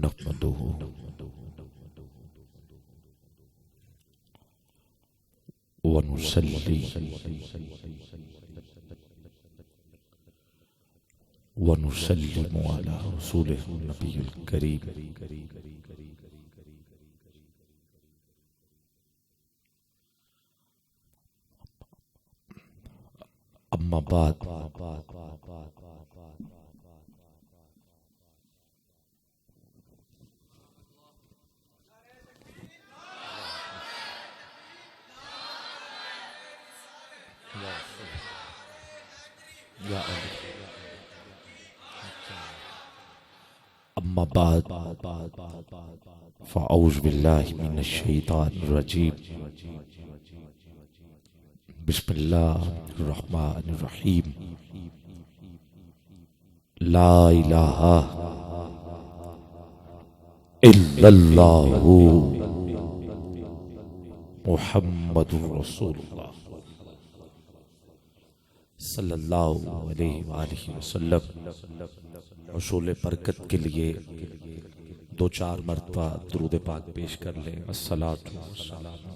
नहमदुहु व नुसल्ली व नुसल्लिमु अला रसूलिहिन नबिय्यिल करीम। अम्मा बाद अम्मा बाद फ़अऊज़ु बिल्लाहि मिनश शैतानिर रजीम। बिस्मिल्लाहिर रहमानिर रहीम। ला इलाहा इल्लल्लाहु मुहम्मदुर रसूलुल्लाह सल्लल्लाहु अलैहि वसल्लम। रसूल बरकत के लिए दो चार मरतबा दुरूद पाक पेश कर लें। अस्सलातु वस्सलामु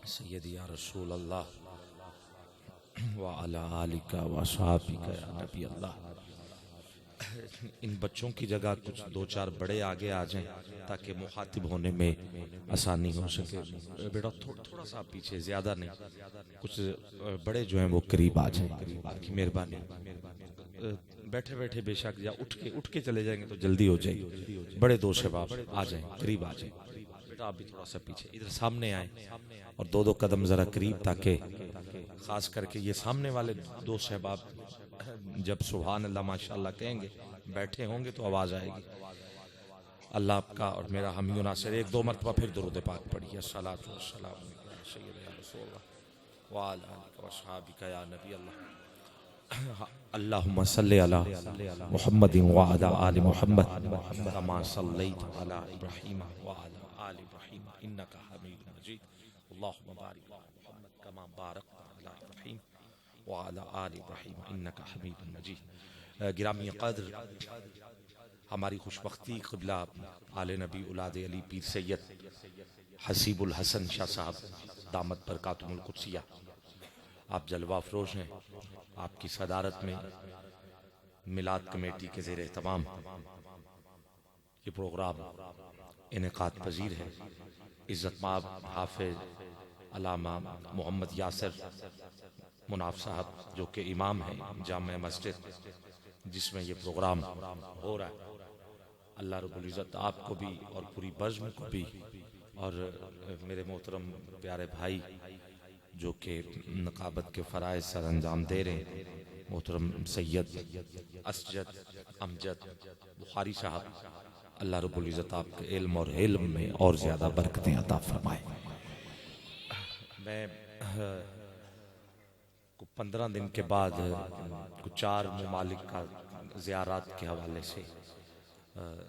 सय्यदी या रसूल अल्लाह व अला आलिका व असहाबिका या नबी अल्लाह। इन बच्चों की जगह कुछ दो चार बड़े आगे आ जाएं ताकि मुखातिब होने में आसानी हो सके। बेटा थोड़ा सा पीछे, ज्यादा नहीं, कुछ बड़े जो हैं वो करीब आ जाएं, आपकी मेहरबानी। बैठे बैठे बेशक या उठ के चले जाएंगे तो जल्दी हो जाएगी। बड़े दो शबाब आ जाएं, करीब आ जाएं। बेटा आप भी थोड़ा सा पीछे, इधर सामने आए और दो दो कदम जरा करीब, ताकि खास करके ये सामने वाले दो शहबाब जब सुभान अल्लाह माशाअल्लाह कहेंगे, बैठे होंगे तो आवाज आएगी। अल्लाह आपका और मेरा हामी नासिर। एक दो मरतबा फिर दुरूद पाक पढ़िए। अस्सलातु वस्सलामु अला सय्यिदिना रसूलुल्लाह व अला आलिका व असहाबिका या नबी अल्लाह। अल्लाहुम्मा सल्लि अला मुहम्मदिन व अला आलि मुहम्मद कमा सल्लैता अला इब्राहीम व अला आलि इब्राहीम इन्नका हमीदुम मजीद। अल्लाहुम्मा बारिक अला मुहम्मद कमा बारकता अला इब्राहीम व अला आलि इब्राहीम इन्नका हमीदुम मजीद। गिरामी क़द्र हमारी खुशबख्ती क़िबला आले नबी औलाद अली पीर सैयद हसीबुल हसन शाह साहब दामत बरकातुहुल कुद्सिया, आप जलवा अफरोज हैं। आपकी सदारत में मिलाद कमेटी के ज़ेर एहतमाम ये प्रोग्राम इनेकाद पजीर है। इज़्ज़तमाब हाफिज अल्लामा मोहम्मद यासिर मुनाफ साहब जो कि इमाम हैं जामे मस्जिद जिसमें ये प्रोग्राम हो रहा है, अल्लाह रब्बुल इज़्ज़त आपको भी और पूरी बज़्म को भी, और मेरे मोहतरम प्यारे भाई जो कि नकाबत के फ़राइज़ सर अंजाम दे रहे हैं, मोहतरम सैयद असजद अमजद बुखारी साहब, अल्लाह रब्बुल इज़्ज़त आपके इल्म और हिल्म में और ज़्यादा बरकतें अता फरमाए। मैं 15 दिन के बाद कुछ 4 ममालिक का ज़ियारत के हवाले से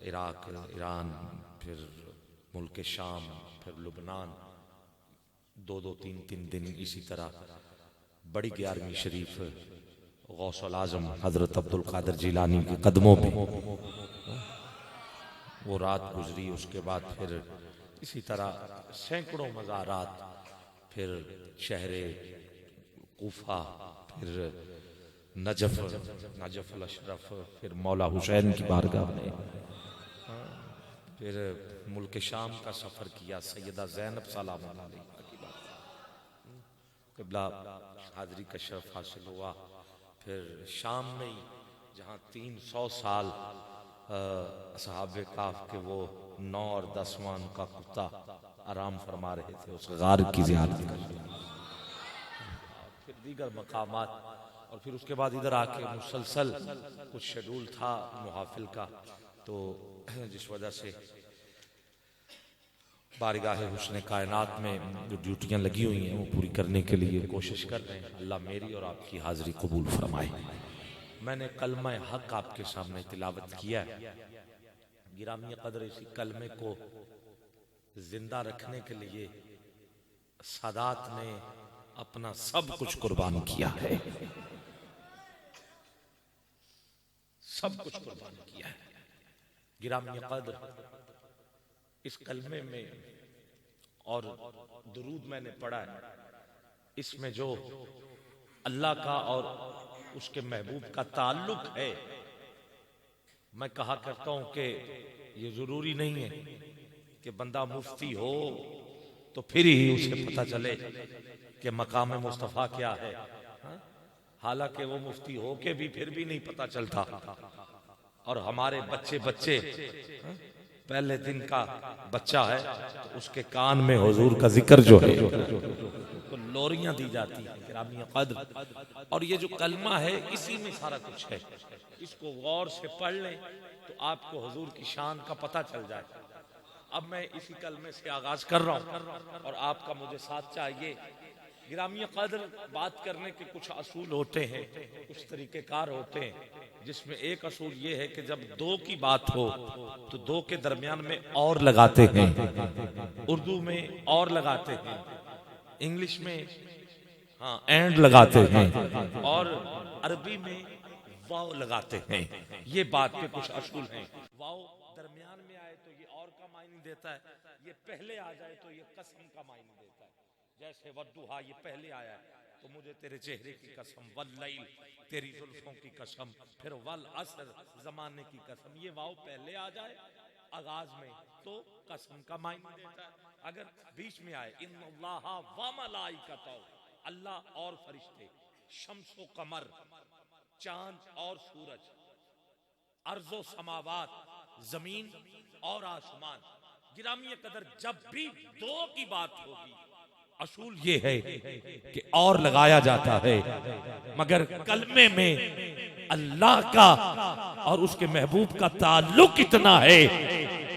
इराक, ईरान, फिर मुल्क शाम, फिर लुबनान, 2-2, 3-3 दिन इसी तरह बड़ी 11वीं शरीफ गौसुल आज़म हज़रत अब्दुल कादिर जिलानी के कदमों में वो रात गुजरी। उसके बाद फिर इसी तरह सैकड़ों मज़ारात, फिर शहरे कूफा, फिर नजफ अल अशरफ, फिर मौला हुसैन की बारगाह में, फिर मुल्क शाम का सफ़र किया, सैयदा ज़ैनब सलाम अलैहा की बात, क़िबला हाज़री का शरफ हासिल हुआ। फिर शाम में ही जहाँ 300 साल असहाबे काफ के वो 9 और 10 का कुत्ता आराम फरमा रहे थे, उस गार की ज़ियारत कर, फिर दीगर मकामात, और फिर उसके बाद इधर आके मुसलसल कुछ शेड्यूल था मुहाफिल का, तो जिस वजह से बारगाह हुस्न कायनात में जो ड्यूटियां लगी हुई हैं वो पूरी करने के लिए कोशिश कर रहे हैं। अल्लाह मेरी और आपकी हाजिरी कबूल फरमाए। मैंने कलमा हक आपके सामने तिलावत किया। गिरामी कदर इसी कलमे को जिंदा रखने के लिए सादात ने अपना सब कुछ कुर्बान किया है, सब कुछ कुर्बान किया है। गिरामी क़द्र, इस कलमे में और दुरूद मैंने पढ़ा है, इसमें जो अल्लाह का और उसके महबूब का ताल्लुक है, मैं कहा करता हूं कि ये जरूरी नहीं है कि बंदा मुफ्ती हो तो फिर ही उसे पता चले कि मकाम मुस्तफ़ा क्या है। हालांकि वो मुफ्ती हो के भी फिर भी नहीं पता चलता। और हमारे बच्चे बच्चे पहले दिन का बच्चा है तो उसके कान में हुजूर का जिक्र जो है तो लोरियां दी जाती है गिरामी क़द्र। और ये जो कलमा है इसी में सारा कुछ है, इसको गौर से पढ़ लें तो आपको हुजूर की शान का पता चल जाए। अब मैं इसी कलमे से आगाज कर रहा हूं और आपका मुझे साथ चाहिए। गिरामी क़द्र बात करने के कुछ असूल होते हैं, कुछ तरीक़ेकार होते हैं, जिसमें एक असूल ये है कि जब दो की बात हो तो दो के दरमियान में और लगाते हैं। उर्दू में और लगाते हैं, इंग्लिश में एंड लगाते हैं, और अरबी में वाव लगाते हैं। ये बात के कुछ असूल हैं। वाव दरमियान में आए तो ये और का मायने देता है, ये पहले आ जाए तो ये कसम का मायने देता है। जैसे वद्दुहा ये पहले आया है तो मुझे तेरे चेहरे की कसम, वल्लैल तेरी जुल्फों की कसम, फिर वल असर जमाने की कसम। ये वाव पहले आ जाए आगाज में तो कसम का मायने देता है। अगर बीच में आए इन्नल्लाहा व मलाइकतहू, अल्लाह और फरिश्ते, शम्सो कमर चांद और सूरज, अर्जो समावात जमीन और आसमान। गिरामी क़द्र जब भी दो की बात होगी असूल ये है कि और लगाया जाता है, मगर कलमे में अल्लाह का और उसके महबूब का ताल्लुक इतना है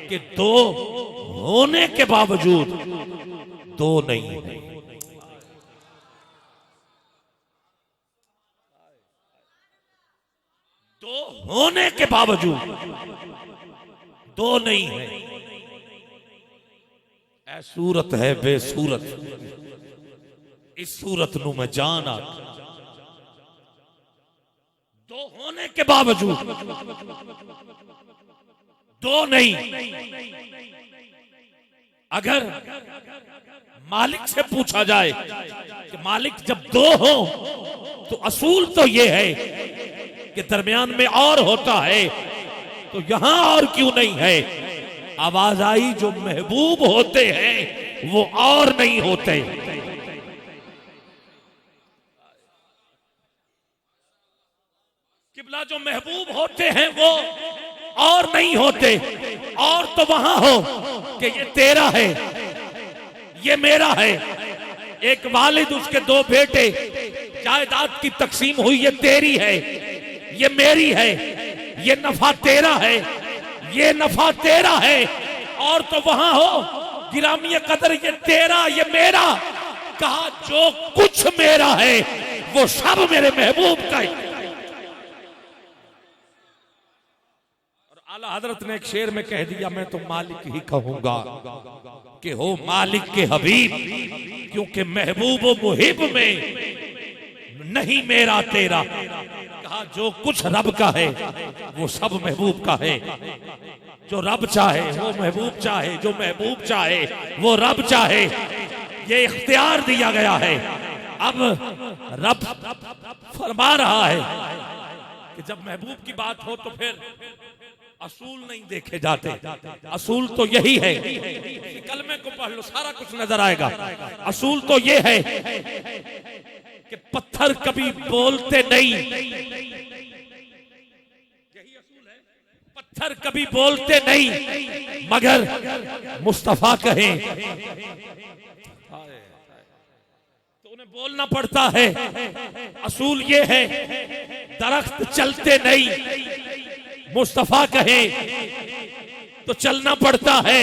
कि दो होने के बावजूद दो नहीं है। दो होने के बावजूद दो नहीं है। ऐ सूरत है बेसूरत, इस सूरत नू मैं जाना। दो होने के बावजूद दो नहीं। अगर मालिक से पूछा जाए कि मालिक जब दो हो तो असूल तो ये है कि दरमियान में और होता है, तो यहां और क्यों नहीं है? आवाज आई जो महबूब होते हैं वो और नहीं होते। किबला जो महबूब होते हैं वो और नहीं होते। और तो वहां हो कि ये तेरा है, ये मेरा है। एक वालिद उसके दो बेटे, जायदाद की तकसीम हुई, ये तेरी है, ये मेरी है, ये नफा तेरा है, ये नफा तेरा है। और तो वहां हो गिरामी क़द्र ये तेरा ये मेरा, कहा जो कुछ मेरा है वो सब मेरे महबूब का है। और आला हजरत ने एक शेर में कह दिया, मैं तो मालिक ही कहूंगा कि हो मालिक के हबीब, क्योंकि महबूब व मुहिब में नहीं मेरा तेरा। कहा जो कुछ रब का है वो सब महबूब का है। जो रब चाहे वो महबूब चाहे, जो महबूब चाहे वो रब चाहे, ये इख्तियार दिया गया है। अब रब फरमा रहा है कि जब महबूब की बात हो तो फिर असूल नहीं देखे जाते। असूल तो यही है, कलमे को पढ़ लो सारा कुछ नजर आएगा। असूल तो ये है कि पत्थर कभी बोलते नहीं, यही असूल है। पत्थर कभी बोलते नहीं मगर मुस्तफा कहें तो उन्हें बोलना पड़ता है। असूल ये है दरख्त चलते नहीं, मुस्तफा कहे तो चलना पड़ता है।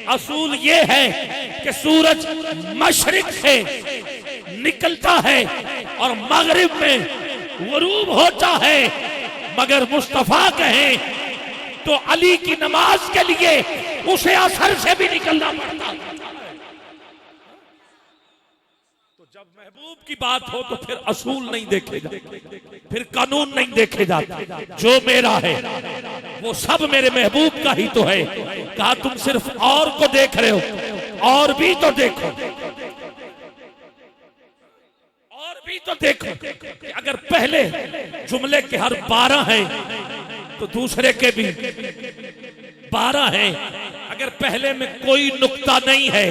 असूल ये है कि सूरज मशरिक से निकलता है और मगरिब में गुरूब होता है, मगर मुस्तफा कहे तो अली की नमाज के लिए उसे असर से भी निकलना पड़ता है। तो जब महबूब की बात हो तो फिर असूल नहीं देखे जाते, फिर कानून नहीं देखे जाते। जो मेरा है वो सब मेरे महबूब का ही तो है। कहा तुम सिर्फ और को देख रहे हो, और भी तो देखो, और भी तो देखो। अगर पहले जुमले के हर 12 है तो दूसरे के भी 12 है। अगर पहले में कोई नुक्ता नहीं है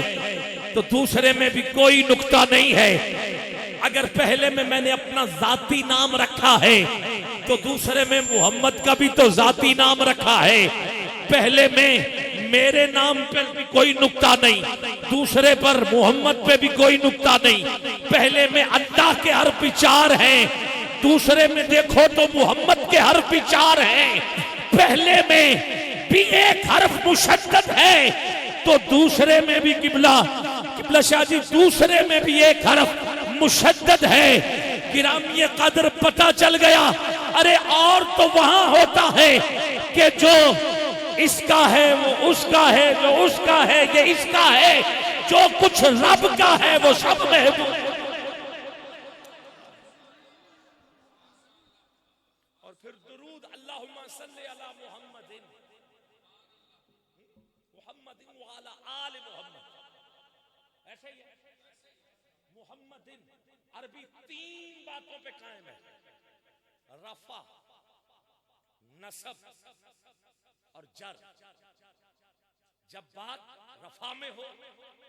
तो दूसरे में भी कोई नुक्ता नहीं है। अगर पहले में मैंने अपना जाती नाम रखा है तो दूसरे में मोहम्मद का भी तो जाती नाम रखा है। पहले में मेरे नाम पर भी कोई नुक्ता नहीं, दूसरे पर मोहम्मद पे भी कोई नुक्ता नहीं। पहले में अल्लाह के हर्फ 4 हैं, दूसरे में देखो तो मोहम्मद के हर्फ 4 हैं। पहले में भी एक हर्फ मुशद्दद है तो दूसरे में भी किबला शाह जी दूसरे में भी एक हर्फ मुशद्दद है। गिरामी कदर पता चल गया। अरे और तो वहां होता है कि जो इसका है वो उसका है, जो उसका है ये इसका है, जो कुछ रब का है वो सब महबूब। और फिर दुरूद अल्लाहुम्मा सल्ली अला मुहम्मदिन मुहम्मदिन व अला आलि मुहम्मद। ऐसे ही मुहम्मदिन अरबी 3 बातों पे कायम है, रफा, नसब और जर। जब बात रफा में हो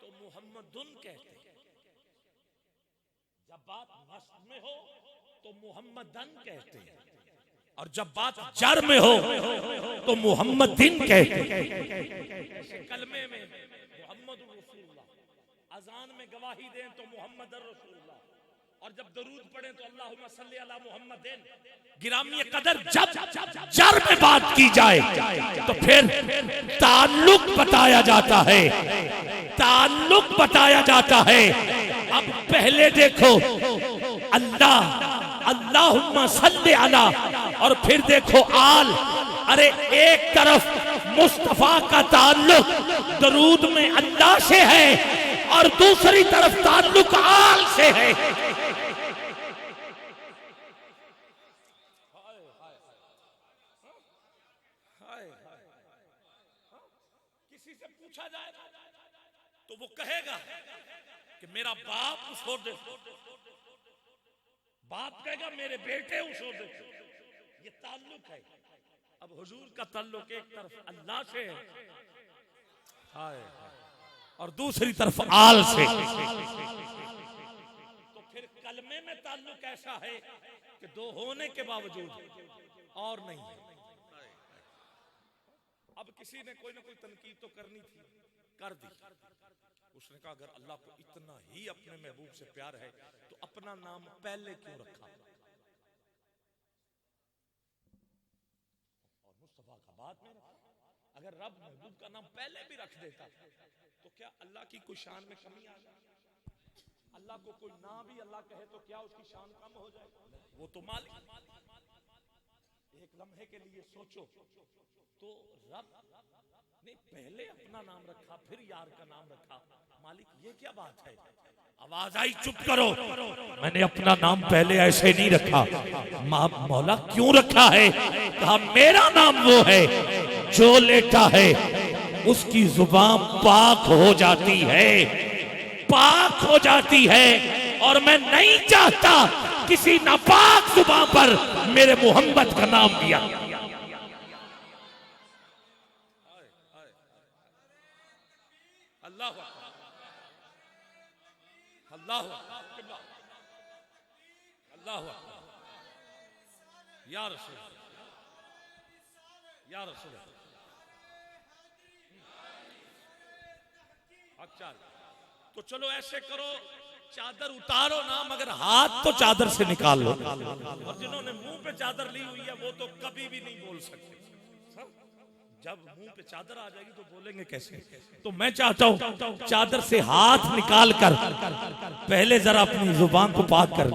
तो मुहम्मदुन कहते हैं, जब बात नस्ब में हो तो मुहम्मदन कहते हैं, और जब बात जर में हो तो मुहम्मदिन कहते हैं। कलमे में मुहम्मद रसूलुल्लाह, अजान में गवाही दें तो मुहम्मद रसूलुल्लाह, और जब दरूद पढ़ें तो अल्लाहुम्मा सल्ली अला मुहम्मदिन। गिरामी कदर जब जर में बात की जाए तो फिर ताल्लुक बताया जाता है, ताल्लुक बताया जाता है। अब पहले देखो अल्लाह, अल्लाहुम्मा सल्ली अला, और फिर देखो आल। अरे एक तरफ मुस्तफा का ताल्लुक दरूद में अल्लाह से है और दूसरी तरफ ताल्लुक आल से है। किसी से पूछा जाए तो वो कहेगा कि मेरा बाप छोड़ दे, बाप कहेगा मेरे बेटे छोड़ दे। ये ताल्लुक है। अब हुजूर का ताल्लुक एक तरफ अल्लाह से है और दूसरी तरफ आल से। तो फिर कलमे में ताल्लुक ऐसा है कि 2 होने के बावजूद और नहीं है। अब किसी ने कोई ना कोई तनकीद तो करनी थी, कर दी। उसने कहा अगर अल्लाह को इतना ही अपने महबूब से प्यार है तो अपना नाम पहले क्यों रखा? और मुस्तफा का बात में रखा। अगर रब महबूब का नाम पहले भी रख देता तो क्या अल्लाह की कोई शान में कमी आ जाए? अल्लाह को कोई ना भी अल्लाह कहे तो क्या उसकी शान कम हो जाए? वो तो मालिक। एक लम्हे के लिए सोचो तो रब ने पहले अपना नाम रखा, फिर यार का नाम रखा। मालिक ये क्या बात है? आवाज आई चुप करो, मैंने अपना नाम पहले ऐसे नहीं रखा। मौला क्यों रखा है? कहा मेरा नाम वो है जो लेता है उसकी जुबान पाक हो जाती है, पाक हो जाती है। और मैं नहीं चाहता किसी नापाक जुबान पर मेरे मोहम्मद का नाम दिया। अल्लाह अल्लाह अल्लाह या रसूल या रसूल। अच्छा तो चलो ऐसे करो, चादर उतारो ना, मगर हाथ तो चादर से निकाल लो। और जिन्होंने मुंह पे चादर ली हुई है वो तो कभी भी नहीं बोल सकते। जब मुंह पे चादर आ जाएगी तो बोलेंगे कैसे? तो मैं चाहता हूं चादर से हाथ निकाल कर पहले जरा अपनी जुबान को पाक कर।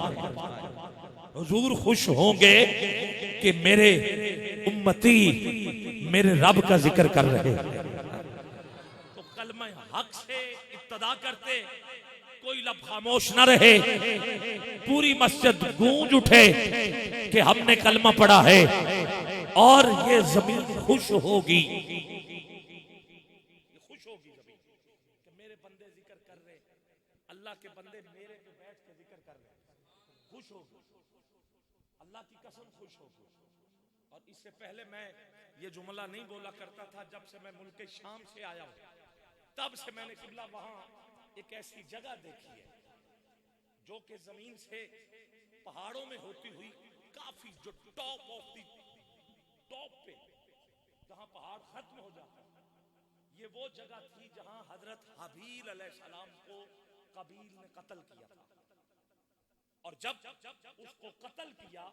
हुजूर खुश होंगे कि मेरे उम्मती मेरे रब का जिक्र कर रहे हैं। तो कलमा हक से इब्तिदा करते, कोई लब खामोश न रहे, पूरी मस्जिद गूंज उठे कि हमने कलमा पढ़ा है। और ये जमीन खुश होगी, खुश होगी जमीन कि मेरे बंदे जिक्र कर रहे, अल्लाह के बंदे मेरे पे बैठ के जिक्र कर रहे, खुश होगी, अल्लाह की कसम खुश होगी। और इससे पहले मैं ये जुमला नहीं बोला करता था, जब से मैं मुल्क शाम से आया हूं तब से मैंने किबला वहां एक ऐसी जगह देखी है जो कि जमीन से पहाड़ों में होती हुई काफी, जो टॉप ऑफ दी टॉप पे जहां पहाड़ खत्म हो जाता है, ये वो जगह थी जहां हजरत हाबील अलैहिस्सलाम को कबील ने कत्ल किया था। और जब उसको कत्ल किया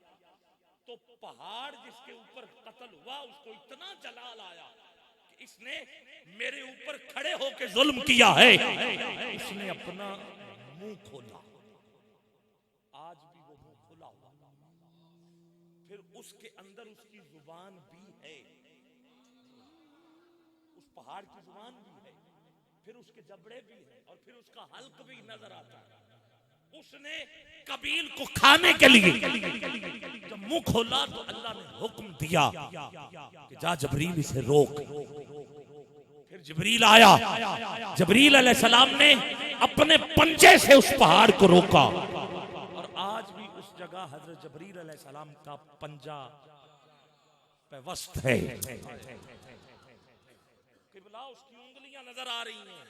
तो पहाड़ जिसके ऊपर कत्ल हुआ उसको इतना जलाल आया कि इसने मेरे ऊपर खड़े होकर जुल्म किया है, इसने अपना मुंह खोला। आज भी वो मुंह खुला हुआ, फिर उसके अंदर उसकी जुबान भी है, उस पहाड़ की जुबान भी है, फिर उसके जबड़े भी है, और फिर उसका हल्क भी नजर आता है। उसने कबील को खाने के लिए जब मुंह खोला तो अल्लाह ने हुक्म दिया कि जा जबरील इसे रोक। फिर जबरील आया, जबरील अलैहिस्सलाम ने अपने पंजे से उस पहाड़ को रोका। और आज भी उस जगह हजरत जबरील अलैहिस्सलाम का पंजा पेवस्त है, किबला उसकी उंगलियां नजर आ रही हैं,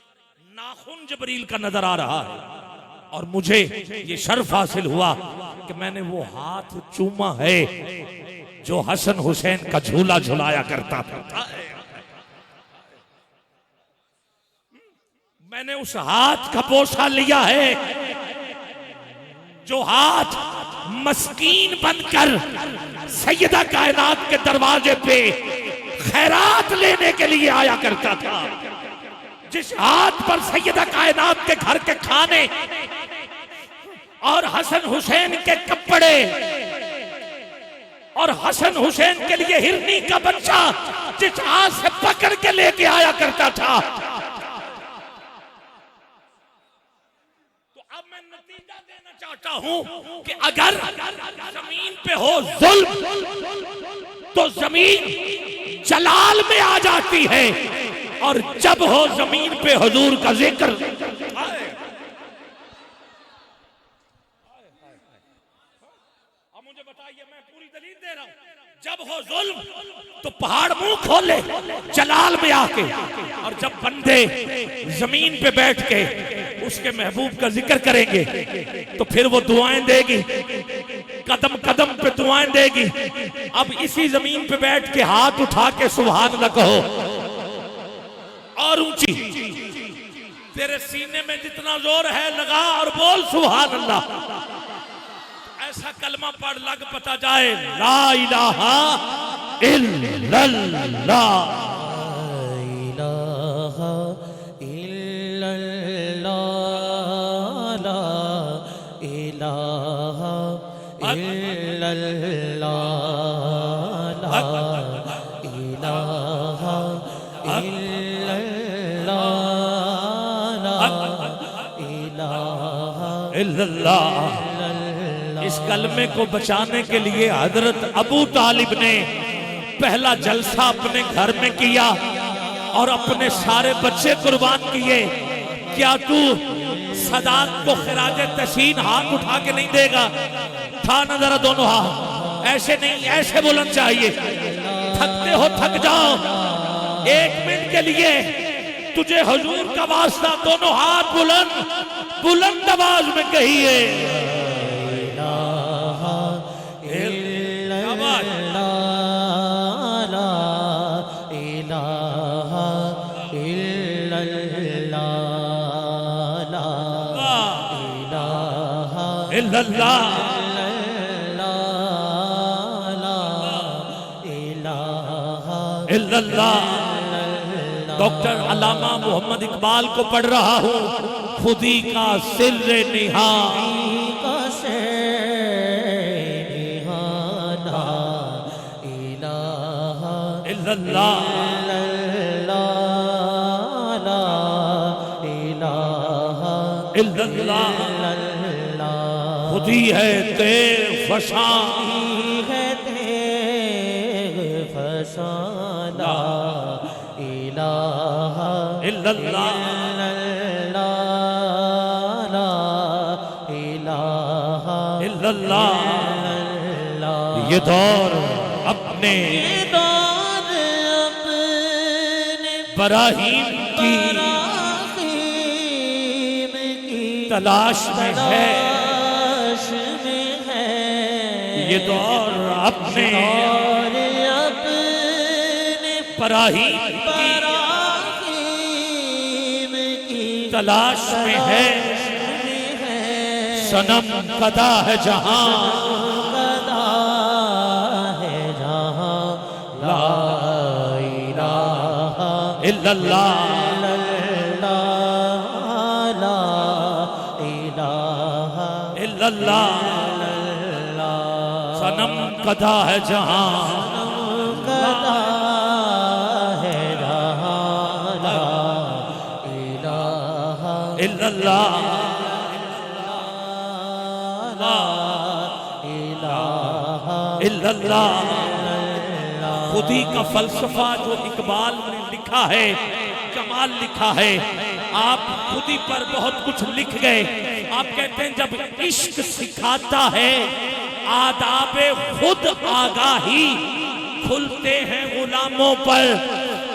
नाखून जबरील का नजर आ रहा है। और मुझे ये शर्फ हासिल हुआ कि मैंने वो हाथ चूमा है जो हसन हुसैन का झूला झुलाया करता था। मैंने उस हाथ का बोसा लिया है जो हाथ मस्कीन बनकर सैयदा कायनात के दरवाजे पे खैरात लेने के लिए आया करता था। जिस हाथ पर सैयदा कायनात के घर के खाने और हसन हुसैन के कपड़े और हसन हुसैन के लिए हिरनी का बच्चा जिस हाथ से पकड़ के लेके आया करता था। तो अब मैं नतीजा देना चाहता हूं कि अगर जमीन पे हो जुल्म तो जमीन जलाल में आ जाती है, और जब हो जमीन पे हुजूर का जिक्र। अब मुझे बताइए, मैं पूरी दलील दे रहा हूं, जब हो जुल्म तो पहाड़ मुंह खोले जलाल में आके, और जब बंदे जमीन पे बैठ के उसके महबूब का जिक्र करेंगे तो फिर वो दुआएं देगी, कदम कदम पे दुआएं देगी। अब इसी जमीन पे बैठ के हाथ उठा के सुभान अल्लाह कहो और ऊंची, तेरे सीने में जितना जोर है लगा और बोल सुभान अल्लाह। ऐसा कलमा पढ़ लग पता जाए ला इलाहा इल्लल्लाह, ला इलाहा इल्लल्लाह, ला इलाहा इल्लल्लाह, ला इलाहा इल्लल्लाह। इस कलमे को बचाने के लिए हजरत अबू तालिब ने पहला जलसा अपने घर में किया और अपने सारे बच्चे कुर्बान किए। क्या तू सदात को खिराजे तहसीन हाथ उठा के नहीं देगा? था ना जरा दोनों हाथ, ऐसे नहीं, ऐसे बुलंद चाहिए। थकते हो थक जाओ, एक मिनट के लिए तुझे हुजूर का वास्ता, दोनों हाथ बुलंद बुलंद आवाज में कहिए डॉक्टर अल्लामा मोहम्मद इकबाल को पढ़ रहा हूँ। खुदी का सिर्रे निहा इल्लल्लाह, इल्लल्लाह। खुदी है तेग फशा, इल्लल्लाह ला इलाहा इल्लल्लाह। इल्लल्लाह। ये दौर अपने दौर अपने बराहीम की बराहीम की तलाश में है। तलाश में है। ये दौर अपने दौर अपने बराहीम की बराहीम की तलाश में है। सनम कदा है जहां कदा है जहां ला इलाहा इल्लल्लाह इल्लल्लाह ला इलाहा इल्लल्लाह। सनम कदा है जहां कदा है जहां ला इलाहा इल्लल्लाह। इल्लल्लाह। खुदी का फलसफा जो इकबाल ने लिखा है, कमाल लिखा है। आप खुदी पर बहुत कुछ लिख गए। आप कहते हैं जब इश्क सिखाता है आदाबे खुद आगाही, खुलते हैं गुलामों पर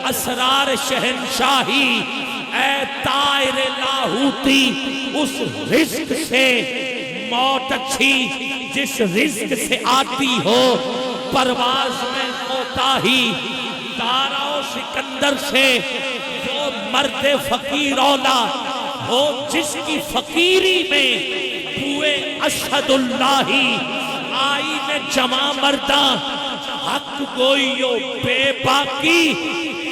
असरार शहनशाही। ऐ तायर लाहूती उस रिस्क से मौत अच्छी जिस रिस्क से आती हो परवाज में कोताही। ताराओ सिकंदर से वो मर्द फकीर औला हो जिसकी फकीरी में हुए अशहदुल्लाही। आई में जमा मर्दा हक गोइयो बेबाकी,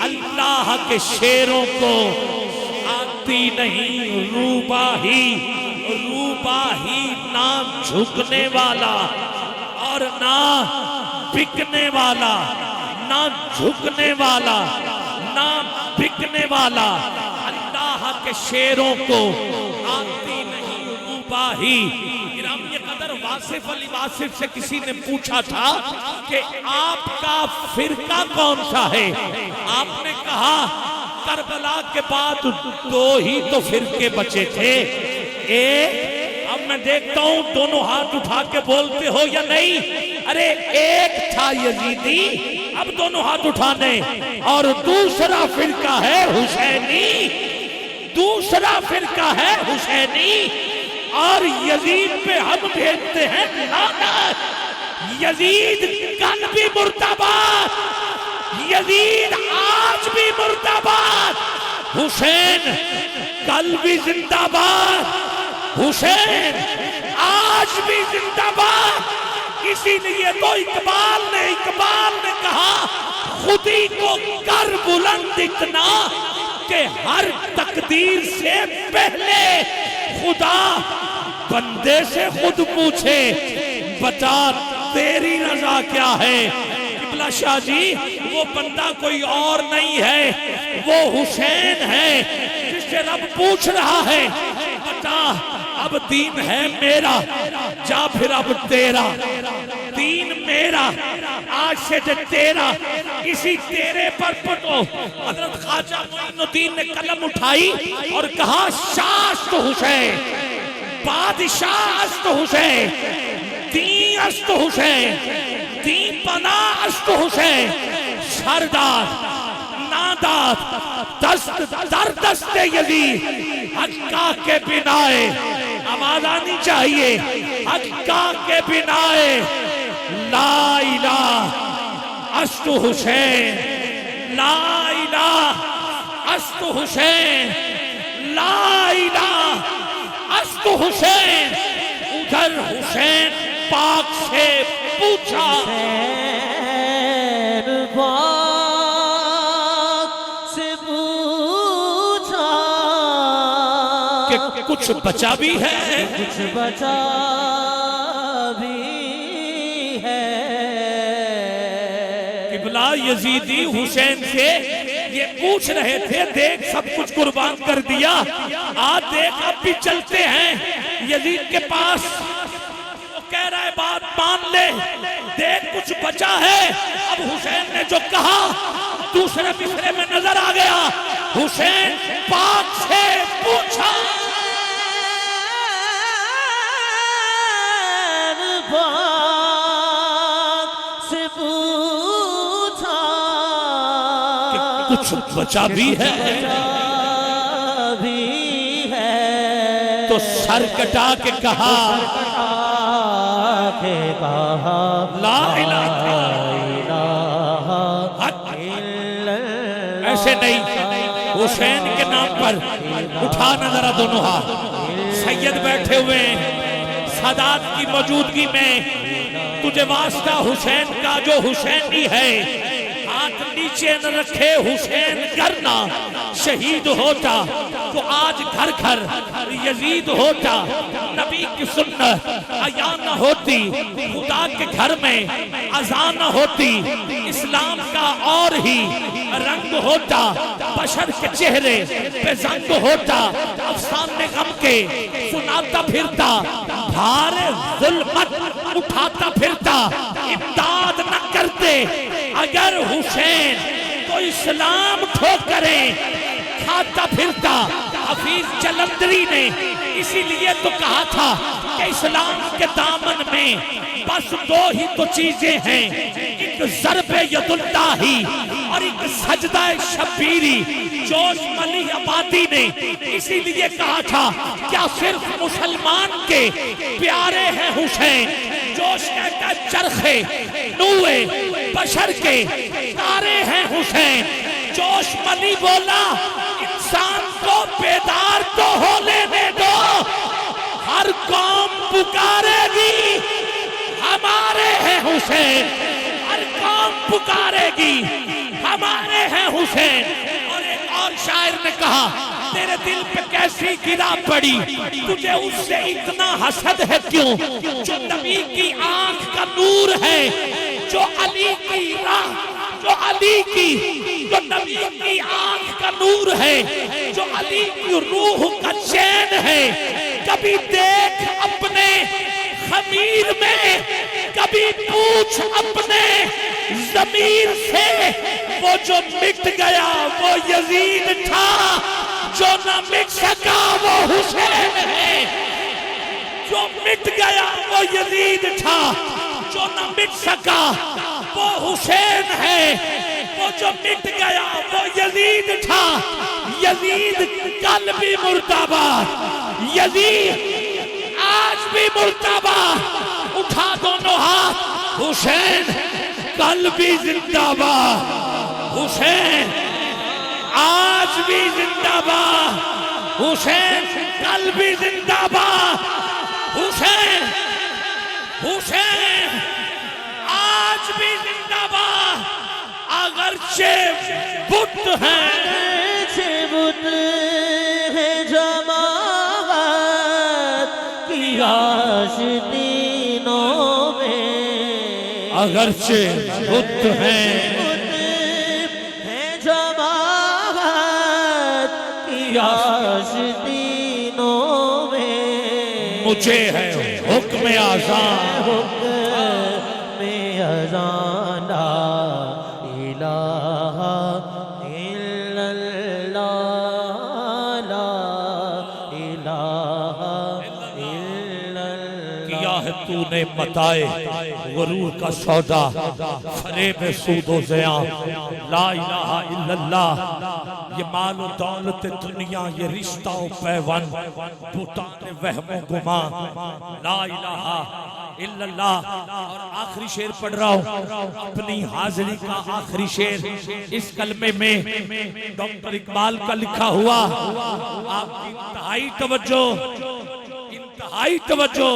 अल्लाह के शेरों को आती नहीं रूबाही। रूबाही ना झुकने वाला और ना बिकने वाला, ना झुकने वाला ना बिकने वाला। अल्लाह के शेरों को आती नहीं रूबाही। इरामी कदर वासिफ अली वासिफ से किसी ने पूछा था कि आपका फिरका कौन सा है? आपने कहा करबला के बाद दो ही तो फिरके बचे थे। एक, अब मैं देखता हूं दोनों हाथ उठा के बोलते हो या नहीं। अरे एक था यजीदी, अब दोनों हाथ उठाने। और दूसरा फिरका है हुसैनी, दूसरा फिरका है हुसैनी। और यजीद पे हम भेजते हैं लानत। यजीद कल भी मुर्दाबाद, यजीद आज भी मुर्दाबाद। हुसैन कल भी जिंदाबाद, हुसैन आज भी जिंदाबाद। इसीलिए तो इकबाल ने कहा खुदी को कर बुलंद इतना कि हर तकदीर से पहले खुदा बंदे से खुद पूछे बता तेरी रजा क्या है। किबला शाह जी वो बंदा कोई और नहीं है, वो हुसैन है जिससे रब पूछ रहा है बता अब दीन है मेरा जा फिर अब तेरा। दीन मेरा आज से तेरा, इसी तेरे पर पटो। हजरत ख्वाजा मोइनुद्दीन ने कलम उठाई और कहा शास्त हुसैन, बादशाह अस्त हुसैन, दी अस्त हुसैन, दी पना अस्त हुसैन, सरदार नादात दस्त दर दस्ते यजीद हक्का के बिनाए। आवाज आनी चाहिए हक्का के बिनाए। ला इलाह अस्तु हुसैन, ला इलाह अस्तु हुसैन, ला इलाह अस्तु हुसैन। उधर हुसैन पाक से पूछा कि कुछ बचा भी है, कुछ बचा भी है। किबला यजीदी हुसैन से ये पूछ रहे थे देख सब कुछ कुर्बान कर दिया, आज देख अब भी चलते हैं यजीद के पास। वो कह रहा है बात मान ले, देख कुछ बचा है। अब हुसैन ने जो कहा दूसरे मिसरे में नजर आ गया। हुसैन कुछ बचा भी है भी है। तो सर कटा के कहा ला इलाहा इल्लल्लाह। ऐसे नहीं, हुसैन के नाम पर उठाना जरा दोनों हाथ। सैयद बैठे हुए हैं, सादात की मौजूदगी में तुझे वास्ता हुसैन का, जो हुसैनी है हाथ नीचे न रखे हुसैन करना। शहीद होता तो आज घर घर यजीद होता, नबी की सुन्नत अया न होती, खुदा के घर में अजान न होती, इस्लाम का और ही रंग होता, बशर के चेहरे पे जंग होता, अफसाने गम के सुनाता फिरता, भारे जुल्मत उठाता फिरता, इम्दाद न करते अगर हुसैन तो इस्लाम ठोकरें खाता फिरता। हफीज जलंधरी ने इसीलिए तो कहा था कि इस्लाम के दामन में बस दो ही तो चीजें हैं, एक ज़र्बे यदुल्लाही और एक सजदा शबीरी। जोश मली आबादी ने इसीलिए कहा था क्या सिर्फ मुसलमान के प्यारे हैं हुसैन। जोश कहता चरखे नूए बशर के तारे हैं हुसैन। जोश मली बोला इंसान को बेदार तो हो लेने दो, हर कौम पुकारेगी हमारे हैं हुसैन, हर कौम पुकारेगी हमारे हैं हुसैन। और एक और शायर ने कहा तेरे दिल पे कैसी गिरा पड़ी, तुझे उससे इतना हसद है क्यों, जो नबी की आंख का नूर है, जो अली की राह, जो अली की, जो नबी की आंख का नूर है, जो अली की रूह का चैन है। कभी देख अपने खमीर में, कभी पूछ अपने ज़मीर से, वो जो मिट गया वो यजीद था, जो न मिट सका वो हुसैन है। जो मिट गया वो यजीद था, जो न मिट सका वो हुसैन है। वो जो मिट गया वो यजीद था, यजीद कल भी मुर्दाबाद, यजीद आज भी मुर्दाबाद। उठा दोनों हाथ, हुसैन कल भी जिंदाबाद, हुसैन आज भी जिंदाबाद, हुसैन कल भी जिंदाबाद, हुसैन हुसैन आज भी जिंदाबाद। अगरचे बुत हैं, बुत है जमात की आशिकीनों में, अगरचे बुत हैं, जमात की आशिकीनों में, मुझे है हुक्म आज़ान, हुक्म आज़ान ला इलाहा इल्लल्लाह, ला इलाहा इल्लल्लाह। किया है तूने मताए गुरूर का सौदा, फरेब सूदो ज़िया, ला इलाहा इल्लल्लाह। ये माल और दौलत दुनिया, ये रिश्ता और पैवन, बुताने वहमो गुमा, ला इलाहा इल्लल्लाह। और आखिरी शेर पढ़ रहा हूँ, अपनी हाजिरी का आखिरी शेर। इस कलमे में डॉक्टर इकबाल का लिखा हुआ, आपकी इंतहाई तवज्जो, इंतहाई तवज्जो,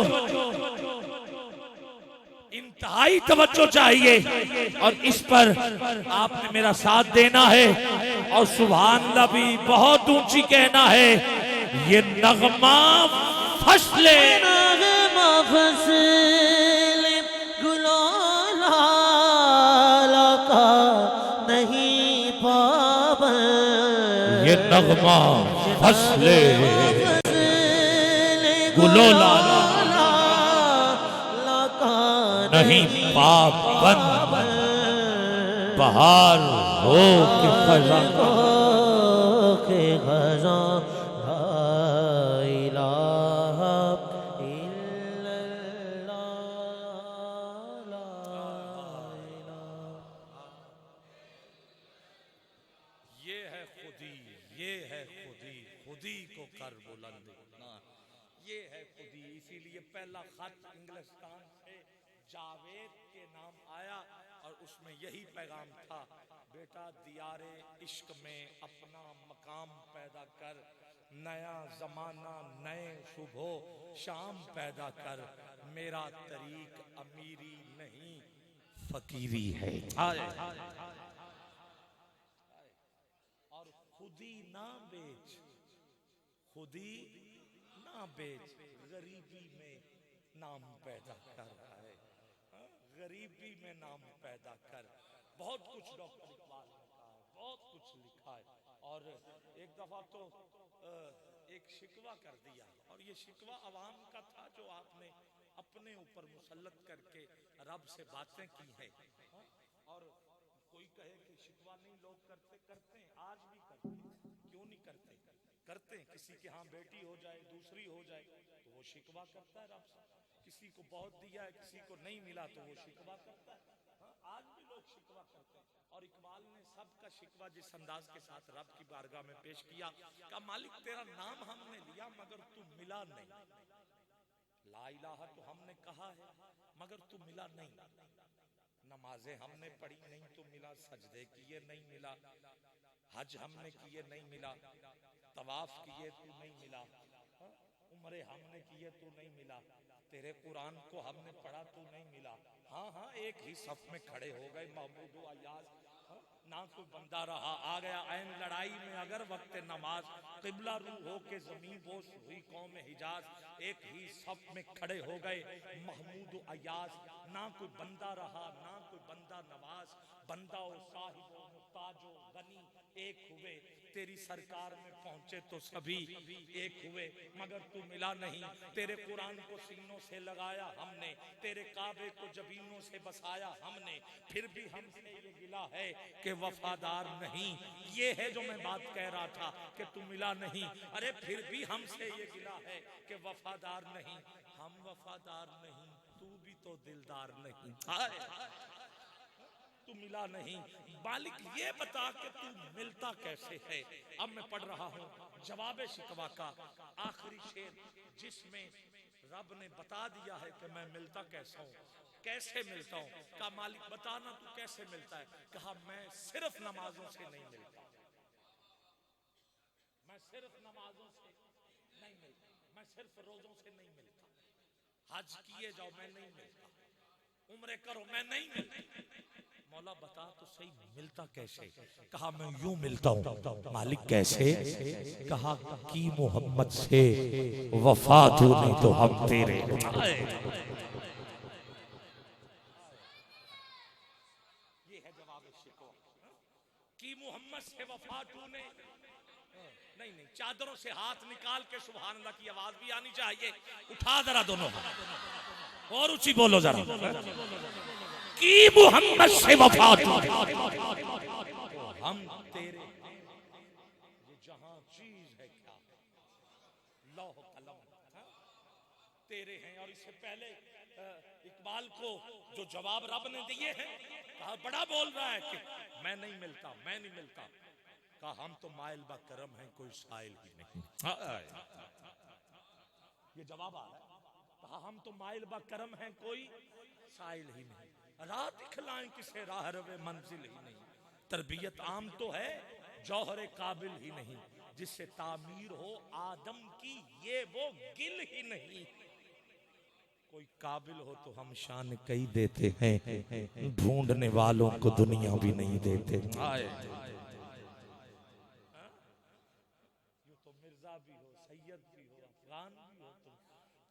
इंतहाई तवज्जो चाहिए। और इस पर आपने मेरा साथ देना है और सुभान अल्लाह भी बहुत ऊंची कहना है। ये नगमा फसले, नगमा फसले गुलो लाला का नहीं पाबंद, ये नगमा फसले गुलो लाला नहीं पाबंद, बहार हो के खजा के खजा, ला इलाहा इल्लल्लाह, ला इलाहा। हर बुलंदी ना। ये है खुदी। इसीलिए पहला खत इंग्लिस्तान से जावेद के नाम आया और उसमें यही पैगाम था, बेटा दियारे इश्क में अपना मकाम पैदा कर, नया जमाना नए सुबह शाम पैदा कर, मेरा तरीक अमीरी नहीं फकीरी है। और खुदी ना बेच, खुदी ना बेच, गरीबी में नाम पैदा कर रहा है। गरीबी में नाम पैदा कर। बहुत कुछ डॉक्टर इकबाल ने कहा है, बहुत कुछ लिखा है। और एक दफा तो एक शिकवा कर दिया, और ये शिकवा अवाम का था जो आपने अपने ऊपर मुसल्लत करके रब से बातें की है। और कोई कहे कि शिकवा नहीं लोग करते, करते हैं, आज भी करते हैं, क्यों नहीं करते, करते हैं। किसी के यहाँ बेटी हो जाए, दूसरी हो जाए, तो वो शिकवा करता है रब से। किसी को बहुत दिया है, किसी को नहीं मिला, तो वो शिकवा करता है। आज भी लोग शिकवा करते हैं। और इकबाल ने सबका शिकवा जिस अंदाज के साथ रब की बारगाह में पेश किया, कहा मालिक तेरा नाम हमने लिया मगर तू मिला नहीं, ला इलाहा तो हमने कहा है मगर तू मिला नहीं, नमाजें हमने पढ़ी नहीं तो मिला, सजदे किए नहीं मिला, हज हमने किए नहीं मिला, तवाफ किए तू नहीं मिला, उम्रे हमने किए तू नहीं मिला, तेरे कुरान को हमने पढ़ा तू नहीं मिला। हाँ हाँ एक ही सफ में खड़े हो गए महमूद अयाज, ना कोई बंदा रहा, आ गया ऐन लड़ाई में अगर वक्त नमाज, किबला रू हो के जमीन बोस हुई कौम हिजाज, एक ही सफ में खड़े हो गए महमूद अयाज, ना कोई बंदा रहा ना कोई बंदा नवाज, बंदा ओ साहिब ओ मुहताज ओ गनी एक हुए, तेरी सरकार में पहुंचे तो सभी एक हुए, मगर तू मिला नहीं। तेरे कुरान को सीनों से लगाया हमने, तेरे काबे को जबीनों से बसाया हमने, फिर भी हमसे ये गिला है कि वफादार नहीं। ये है जो मैं बात कह रहा था कि तू मिला नहीं, अरे फिर भी हमसे ये गिला है कि वफादार नहीं। हम वफादार नहीं, तू भी तो दिलदार नहीं, तू मिला नहीं। मालिक ये बता कि तू मिलता कैसे है। अब मैं पढ़ रहा हूँ जवाब शिकवा का आखिरी शेर, जिसमें रब ने बता दिया है कि मैं मिलता कैसा हूँ, कैसे मिलता हूँ। कहा मालिक बताना तू कैसे मिलता है। कहा मैं सिर्फ नमाजों से नहीं मिलता, मैं सिर्फ नमाजों से नहीं मिलता, मैं सिर्फ रोजों से नहीं मिलता, हज किए जाओ मैं नहीं मिलता, उम्रे करो मैं नहीं मिलता। मौला बता तो सही मिलता कैसे। कहा मैं यूं मिलता हूं। मालिक कैसे। कहा की मोहम्मद से वफा तूने तो हम तेरे, ये है जवाब शिकवा। की मोहम्मद से वफा तूने नहीं, नहीं चादरों से हाथ निकाल के सुभान अल्लाह की आवाज भी आनी चाहिए। उठा जरा दोनों हाथ और ऊंची बोलो जरा। की मोहम्मद से वफा हम तेरे, ये जहां चीज है क्या लौह कलम तेरे हैं। और इससे पहले इकबाल को जो जवाब रब ने दिए हैं, कहा बड़ा बोल रहा है कि मैं नहीं मिलता, मैं नहीं मिलता। कहा हम तो माइल बा करम है कोई साइल ही नहीं। ये जवाब आ रहा है। कहा हम तो माइल बा करम है कोई साइल ही नहीं, राह दिखलाएं किसे राह रवे मंजिल ही नहीं, तरबियत आम तो है जौहरे काबिल ही नहीं, जिससे तामीर हो आदम की ये वो गिल ही नहीं। कोई काबिल हो तो हम शान कई देते हैं, ढूंढने वालों को दुनिया भी नहीं देते। यूं तो मिर्जा भी हो, सैयद भी हो, अफगान भी हो,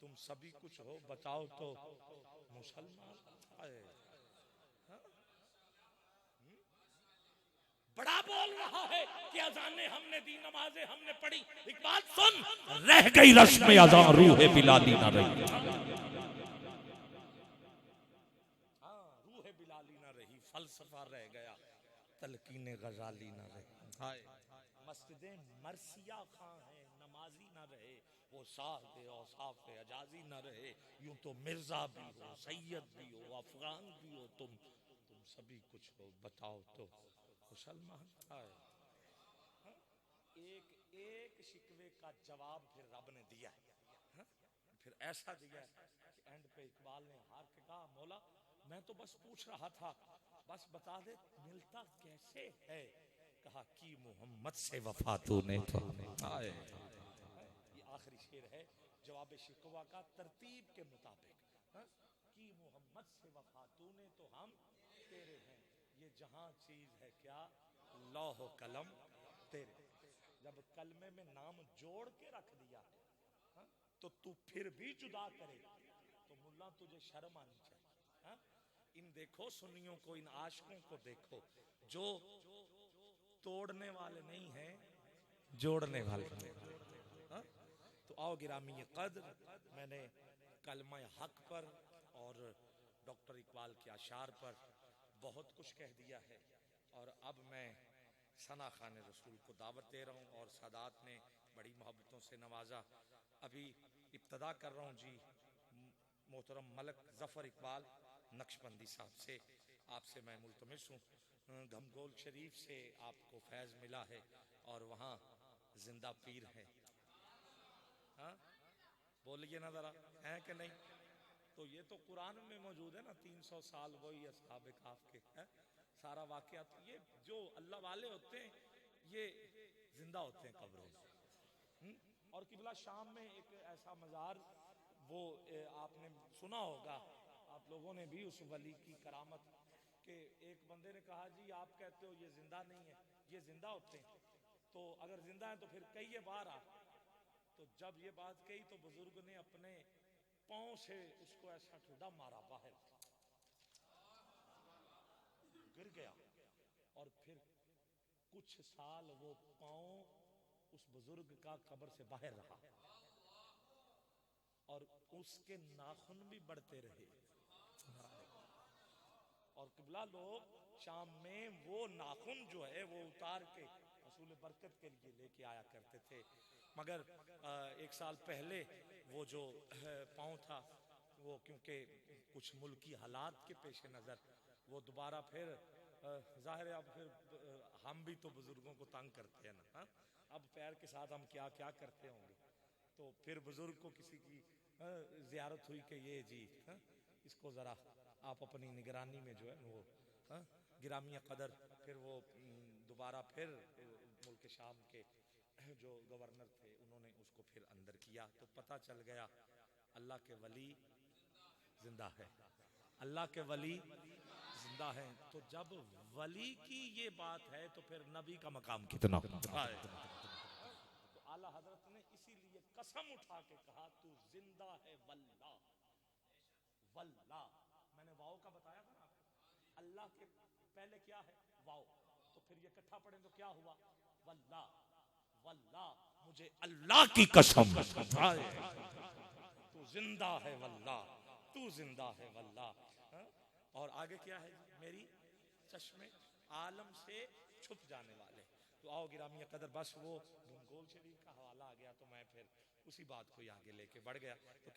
तुम सभी कुछ हो, बताओ तो मुसलमान। बड़ा बोल रहा है कि अज़ाने हमने दी, नमाजें हमने पढ़ी। एक बात सुन, रह गई रस्म अज़ान रूहे बिलाली ना रही। हाँ रूहे बिलाली ना रही, फलसफा रह गया, तलकीने गजाली ना रही। मस्जिदे मरसिया खां है, नमाजी ना रहे, वो साफ औसाफ अजाजी ना रहे। यूं तो मिर्जा भी हो, सैयद भी हो, अफगान भी हो, तुम सभी कुछ हो, बताओ तो मुसलमान। एक एक शिकवे का जवाब फिर रब ने दिया है, हाँ? फिर ऐसा दिया है कि एंड पे इकबाल ने हार के कहा, मौला मैं तो बस पूछ रहा था, बस बता दे मिलता कैसे है। कहा कि मोहम्मद से वफा तूने तो आए। ये आखिरी शेर है जवाब शिकवा का तरतीब के मुताबिक, हाँ? कि मोहम्मद से वफा तूने तो हम तेरे हैं, ये जहां चीज है क्या लौह कलम तेरे। जब कलमे में नाम जोड़ के रख दिया, हाँ? तो तू फिर भी जुदा करे तो मुल्ला तुझे शर्म आनी चाहिए, हाँ? इन देखो सुन्नियों को, इन आशिकों को देखो जो तोड़ने वाले नहीं हैं, जोड़ने वाले हैं, हाँ? तो आओ गिरामी कद्र, मैंने कलमा हक पर और डॉक्टर इकबाल के अशार पर बहुत कुछ कह दिया है, और अब मैं सना खान रसूल को दावत दे रहा हूँ, और सादात ने बड़ी मोहब्बतों से नवाजा। अभी इब्तदा कर रहा हूँ जी मोहतरम मलक जफ़र इकबाल नक्शबंदी साहब से। आपसे मैं मुल्तमिस हूँ, घमगोल शरीफ से आपको फैज़ मिला है और वहाँ जिंदा पीर है, हाँ? बोलिए ना जरा, है कि नहीं? तो ये तो कुरान में मौजूद है ना, 300 साल वही असहाब काफ के, है? सारा वाकया। तो ये जो अल्लाह वाले होते हैं ये जिंदा होते हैं कब्रों में। और किबला शाम में एक ऐसा मज़ार, वो आपने सुना होगा, आप लोगों ने भी, उस वली की करामत के एक बंदे ने कहा जी आप कहते हो ये जिंदा नहीं है, ये जिंदा होते हैं, तो अगर जिंदा है तो फिर कहिए बाहर आ। तो जब ये बात कही तो बुजुर्ग ने अपने पांव से उसको ऐसा ठुड्डा मारा, बाहर गिर गया, और फिर कुछ साल वो पांव उस बुजुर्ग का कब्र से बाहर रहा, और उसके नाखून भी बढ़ते रहे। और किबला लोग शाम में वो नाखून जो है वो उतार के रसूल बरकत के लिए लेके आया करते थे। मगर एक साल पहले वो जो पाँव था वो, क्योंकि कुछ मुल्की हालात के पेश नज़र वो दोबारा फिर जाहिर है, अब फिर हम भी तो बुजुर्गों को तंग करते हैं ना, हाँ? अब पैर के साथ हम क्या क्या करते होंगे। तो फिर बुजुर्ग को किसी की जियारत हुई कि ये जी, हाँ? इसको ज़रा आप अपनी निगरानी में जो है वो, हाँ? गिरामिया कदर फिर वो दोबारा फिर मुल्क शाम के जो गवर्नर थे उन्होंने उसको फिर अंदर किया, तो पता चल गया अल्लाह के वली जिंदा है, अल्लाह के वली जिंदा है। तो जब वली की ये बात है तो फिर नबी का मकाम कितना है। तो आला हजरत ने इसीलिए कसम उठा के कहा तू जिंदा है वल्लाह, वल्लाह। मैंने वाओ का बताया था ना आपको, अल्लाह के पहले क्या है वाओ, तो फिर ये इकट्ठा पढ़े तो क्या हुआ वल्लाह, वल्लाह मुझे अल्लाह की कसम तू जिंदा है वल्लाह, तू जिंदा है वल्लाह, हाँ? और आगे क्या है, मेरी चश्मे आलम से छुप जाने वाले। तो आओ गिरामी कदर, बस वो घमगोल शरीफ का हवाला आ गया तो मैं फिर उसी बात को आगे लेके बढ़ गया। तो